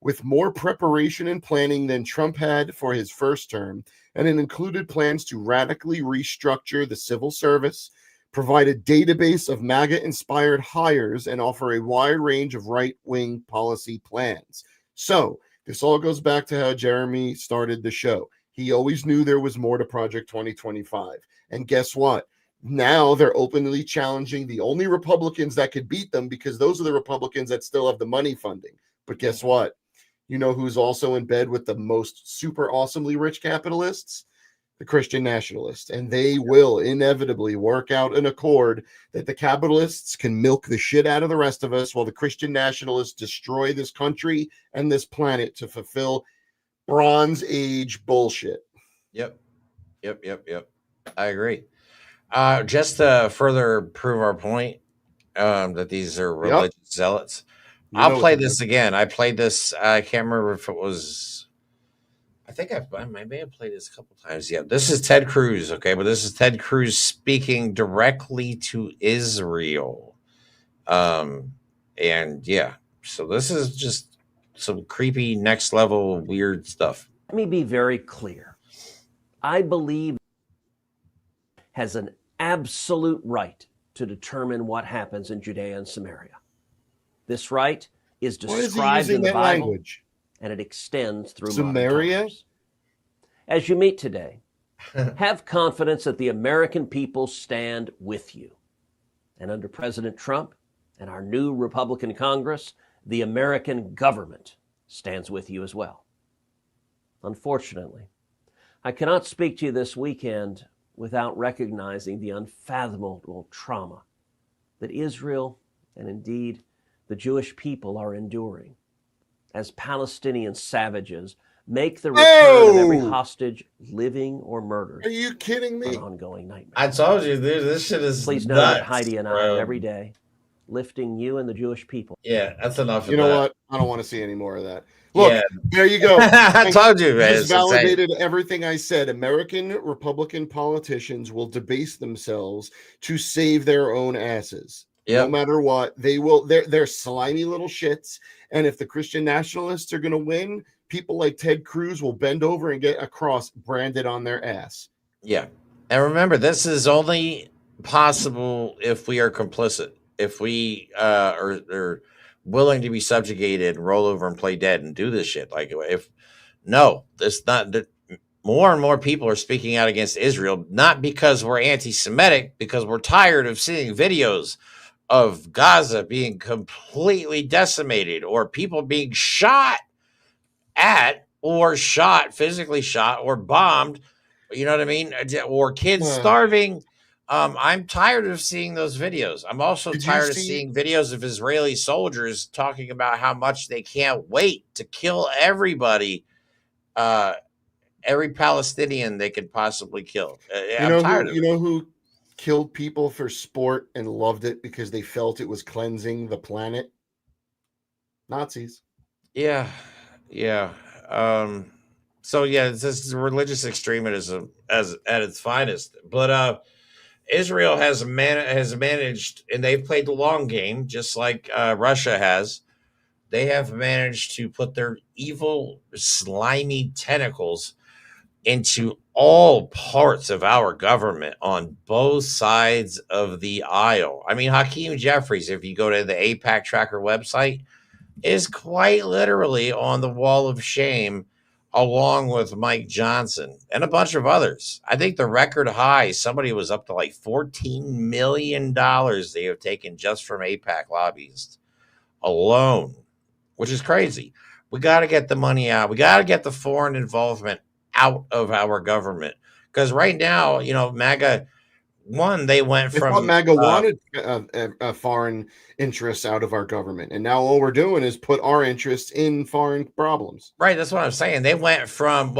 with more preparation and planning than Trump had for his first term, and it included plans to radically restructure the civil service, provide a database of MAGA-inspired hires, and offer a wide range of right-wing policy plans. So this all goes back to how Jeremy started the show. He always knew there was more to Project 2025. And guess what? Now they're openly challenging the only Republicans that could beat them, because those are the Republicans that still have the money funding. But guess what? You know who's also in bed with the most super awesomely rich capitalists? The Christian nationalists. And they will inevitably work out an accord that the capitalists can milk the shit out of the rest of us while the Christian nationalists destroy this country and this planet to fulfill Bronze Age bullshit. Yep. I agree. Just to further prove our point that these are religious zealots, I'll play this again. I played this. I can't remember if it was. I think I may have played this a couple times. Yeah, this is Ted Cruz. Okay, but this is Ted Cruz speaking directly to Israel. And yeah, so this is just some creepy, next level, weird stuff. Let me be very clear. I believe has an absolute right to determine what happens in Judea and Samaria. This right is Why is he described using in the that Bible, language? and it extends through Samaria? modern times. As you meet today, have confidence that the American people stand with you. And under President Trump and our new Republican Congress, the American government stands with you as well. Unfortunately, I cannot speak to you this weekend without recognizing the unfathomable trauma that Israel and indeed the Jewish people are enduring as Palestinian savages make the return of every hostage, living or murdered. Are you kidding me? An ongoing nightmare. I told you, dude, this shit is Please know nuts, that Heidi and I are every day lifting you and the Jewish people. Yeah, that's enough. You know what? I don't want to see any more of that. Look, there you go. I told you, man. It's validated everything I said. American Republican politicians will debase themselves to save their own asses. No matter what, they will. They're slimy little shits. And if the Christian nationalists are going to win, people like Ted Cruz will bend over and get a cross branded on their ass. Yeah. And remember, this is only possible if we are complicit. If we are willing to be subjugated and roll over and play dead and do this shit. Like, more and more people are speaking out against Israel, not because we're anti-Semitic, because we're tired of seeing videos of Gaza being completely decimated, or people being shot at, or physically shot, or bombed, you know what I mean? Or kids starving. I'm tired of seeing those videos. I'm also tired of seeing videos of Israeli soldiers talking about how much they can't wait to kill everybody, every Palestinian they could possibly kill. I'm tired of it. You know who killed people for sport and loved it because they felt it was cleansing the planet? Nazis. Yeah. So yeah, this is religious extremism at its finest. But Israel has managed, and they've played the long game, just like Russia has. They have managed to put their evil, slimy tentacles into all parts of our government on both sides of the aisle. I mean, Hakeem Jeffries, if you go to the AIPAC Tracker website, is quite literally on the wall of shame, along with Mike Johnson and a bunch of others. I think the record high, somebody was up to like $14 million they have taken just from AIPAC lobbyists alone, which is crazy. We got to get the money out. We got to get the foreign involvement out of our government. Because right now, MAGA, they went from... MAGA wanted foreign interests out of our government. And now all we're doing is put our interests in foreign problems. Right, that's what I'm saying. They went from,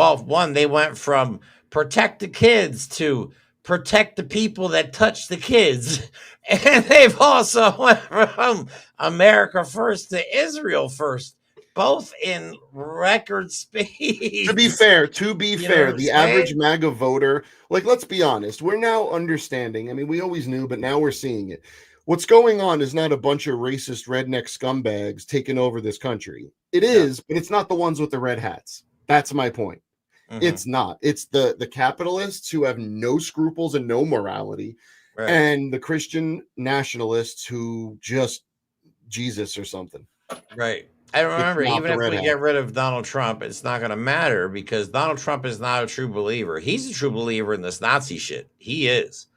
protect the kids to protect the people that touch the kids. And they've also went from America first to Israel first, both in record speed. To be fair, the average MAGA voter, let's be honest, we're now understanding. I mean, we always knew, but now we're seeing it. What's going on is not a bunch of racist redneck scumbags taking over this country. It is, but it's not the ones with the red hats. That's my point. Mm-hmm. It's not. It's the capitalists who have no scruples and no morality, right, and the Christian nationalists who just Jesus or something. Right. I remember, even if we get rid of Donald Trump, it's not going to matter because Donald Trump is not a true believer. He's a true believer in this Nazi shit. He is.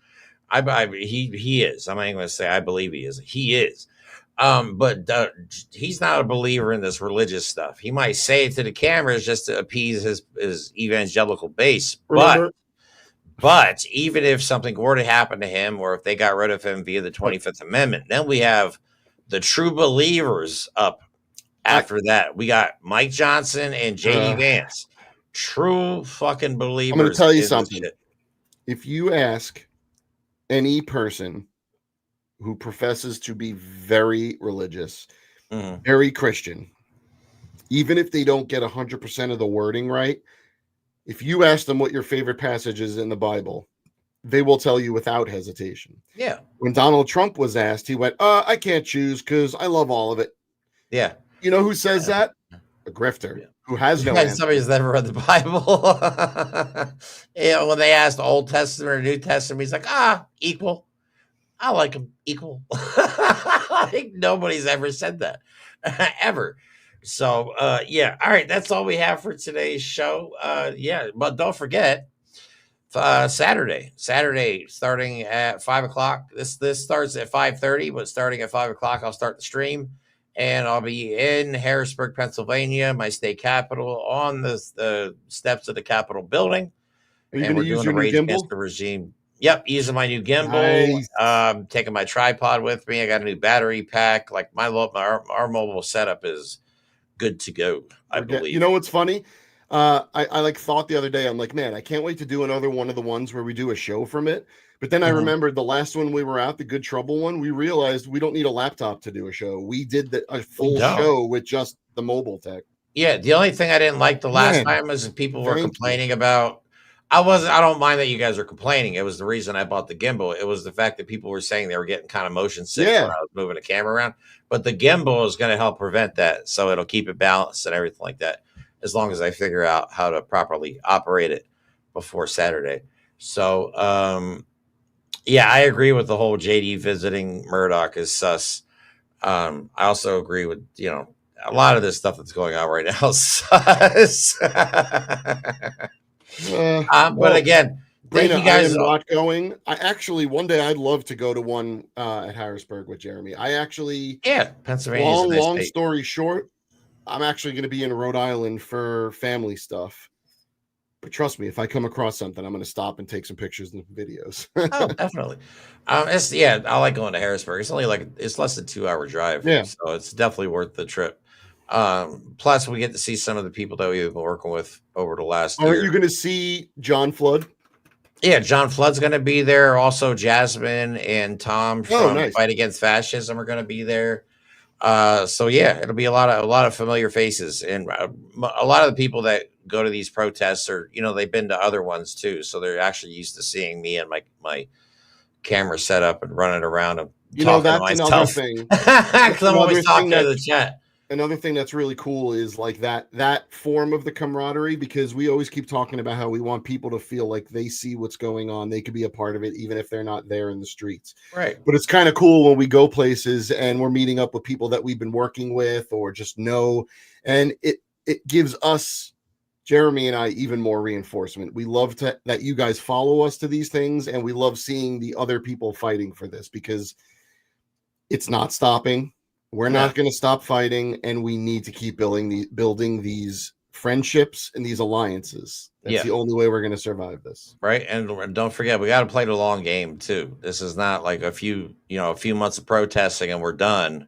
He is. I'm not even going to say I believe he is. He is. But he's not a believer in this religious stuff. He might say it to the cameras just to appease his evangelical base. But even if something were to happen to him, or if they got rid of him via the 25th Amendment, then we have the true believers up. After that, we got Mike Johnson and J.D. Vance, true fucking believers. I'm going to tell you something. If you ask any person who professes to be very religious, very Christian, even if they don't get 100% of the wording right, if you ask them what your favorite passage is in the Bible, they will tell you without hesitation. Yeah. When Donald Trump was asked, he went, I can't choose because I love all of it. Yeah. You know who says that? A grifter who has no answer. Somebody who's never read the Bible. When they asked Old Testament or New Testament, he's like, equal. I like them equal. I think nobody's ever said that ever. So yeah, all right, that's all we have for today's show. Yeah, but don't forget Saturday starting at 5 o'clock. This starts at 5:30, but starting at 5 o'clock, I'll start the stream, and I'll be in Harrisburg, Pennsylvania, my state capital, on the steps of the Capitol building, Are you and going to we're use doing the your new Rage Against gimbal? the Regime. Yep, using my new gimbal, Nice. taking my tripod with me. I got a new battery pack. Like our mobile setup is good to go, I believe. You know what's funny? I like thought the other day, I'm like, man, I can't wait to do another one of the ones where we do a show from it. But then I remembered the last one we were at, the Good Trouble one, we realized we don't need a laptop to do a show. We did a full show with just the mobile tech. Yeah, the only thing I didn't like the last time is people were complaining about. I don't mind that you guys are complaining. It was the reason I bought the gimbal. It was the fact that people were saying they were getting kind of motion sick when I was moving the camera around. But the gimbal is going to help prevent that. So it'll keep it balanced and everything like that, as long as I figure out how to properly operate it before Saturday. So, yeah, I agree with the whole JD visiting Murdoch is sus. I also agree with, a lot of this stuff that's going on right now is sus. But again, thank you guys. I am not going. I actually, one day I'd love to go to one at Harrisburg with Jeremy. Pennsylvania. Long story short, I'm actually going to be in Rhode Island for family stuff. But trust me, if I come across something, I'm going to stop and take some pictures and videos. Oh, definitely. I like going to Harrisburg. It's only it's less than 2-hour drive. Yeah. So it's definitely worth the trip. Plus we get to see some of the people that we've been working with over the last year. Are you going to see John Flood? Yeah, John Flood's going to be there. Also, Jasmine and Tom from Fight Against Fascism are going to be there. So yeah, it'll be a lot of familiar faces, and a lot of the people that go to these protests are, they've been to other ones too, so they're actually used to seeing me and my camera set up and running around and talking to myself. Another thing. I'm always talking to the chat. Another thing that's really cool is like that form of the camaraderie, because we always keep talking about how we want people to feel like they see what's going on. They could be a part of it, even if they're not there in the streets. Right. But it's kind of cool when we go places and we're meeting up with people that we've been working with or just know. And it gives us, Jeremy and I, even more reinforcement. We love that you guys follow us to these things, and we love seeing the other people fighting for this, because it's not stopping. We're not going to stop fighting, and we need to keep building these friendships and these alliances. That's the only way we're going to survive this. Right. And don't forget, we got to play the long game too. This is not like a few months of protesting and we're done.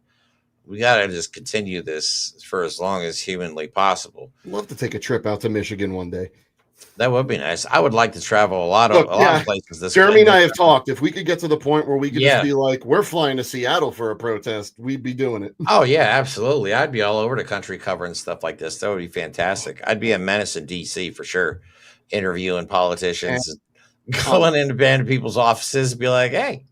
We got to just continue this for as long as humanly possible. I'd love to take a trip out to Michigan one day. That would be nice. I would like to travel a lot of places. Jeremy and I have talked. If we could get to the point where we could just be like, we're flying to Seattle for a protest, we'd be doing it. Oh yeah, absolutely. I'd be all over the country covering stuff like this. That would be fantastic. I'd be a menace in DC for sure, interviewing politicians, going into band people's offices, and be like, "Hey,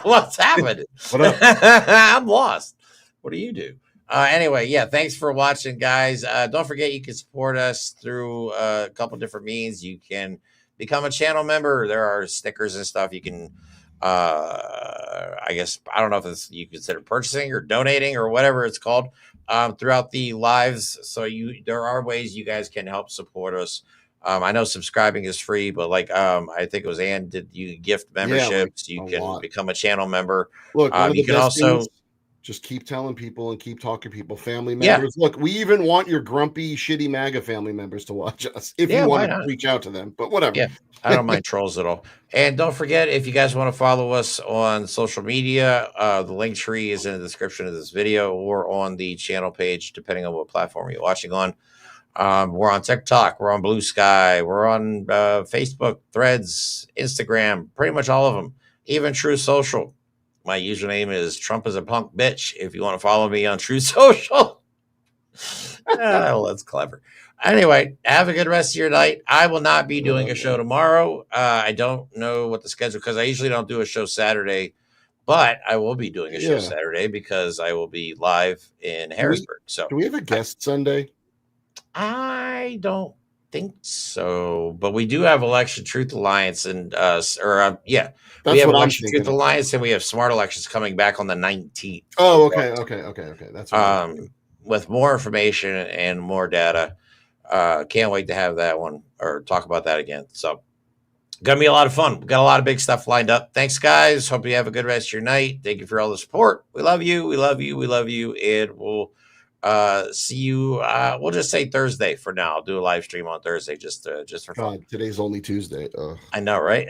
what's happening? What up? I'm lost. What do you do?" Anyway, thanks for watching, guys. Don't forget you can support us through a couple different means. You can become a channel member. There are stickers and stuff you can, I guess, I don't know if you consider purchasing or donating or whatever it's called, throughout the lives. So there are ways you guys can help support us. I know subscribing is free, but I think it was Ann, did you gift memberships? You can become a channel member. Look, you can also just keep telling people and keep talking to people, family members. Look, we even want your grumpy, shitty MAGA family members to watch us if you want to reach out to them, but whatever. Yeah, I don't mind trolls at all. And don't forget, if you guys want to follow us on social media, the link tree is in the description of this video or on the channel page, depending on what platform you're watching on. We're on TikTok, we're on Blue Sky, we're on Facebook, Threads, Instagram, pretty much all of them, even True Social. My username is Trump is a punk bitch. If you want to follow me on True Social. Well, that's clever. Anyway, have a good rest of your night. I will not be doing a show tomorrow. I don't know what the schedule, because I usually don't do a show Saturday, but I will be doing a show Saturday because I will be live in Harrisburg. Do we have a guest Sunday? I don't think so, but we do have Election Truth Alliance and we That's have what I'm Election Truth thinking. Alliance and we have Smart Elections coming back on the 19th. Oh, okay. That's what I'm thinking. With more information and more data. Can't wait to have that one or talk about that again. So gonna be a lot of fun. We got a lot of big stuff lined up. Thanks, guys. Hope you have a good rest of your night. Thank you for all the support. We love you. We love you. We love you. And we'll see you. We'll just say Thursday for now. I'll do a live stream on Thursday just for fun. God, today's only Tuesday. I know, right?